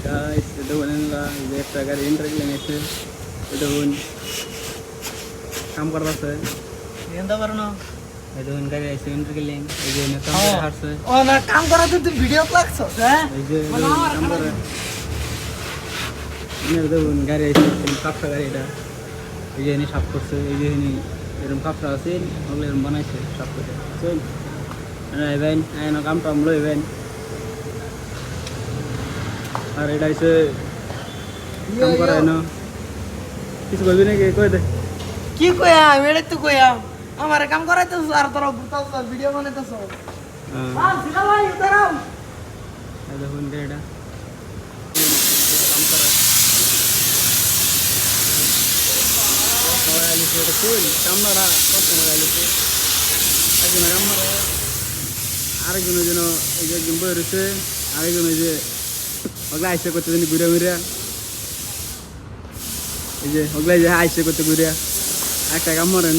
guys, itu benar ini একটা গাড়ি entry নিয়েছে দেখুন কাম করতেছে এন্ডা করনো এই দেখুন গাড়ি এসে এন্ট্রি লিং এই যে কাম করে হারছে ও না কাম করাতে তুই ভিডিও লাগছস হ্যাঁ এই যে কাম করে ইনি দেখুন গাড়ি এসে কাপড় গাড়ি এটা এই যে ইনি সাফ করছে এই যে ইনি এরকম কাপড় আছে ওগুলো এরকম বানাইছে সাফ করে চল ইভেন আইনো কামটা আমলো ইভেন আর এটা এসে কাম করে না কিছু বলবি নাকি কই দে কি কইয়া আমি এটা তো কইয়া আমার কাম করাইতেছ আর তোরা ঘুরতাছ ভিডিও বানাইতেছ আর সিলা ভাই দাঁড়াও এই দেখুন গাড়িটা কাম করে মোবাইলে এটা ফুল ক্যামেরা কত মোবাইলে একজন ক্যামেরা আরেকজন যেন এই যে একজন বই রয়েছে আরেকজন এই যে ওগুলা আইসে করতে জানি ঘুরে ঘুরে এই যে ওগুলা যে আইসে করতে ঘুরে একটা ক্যামেরা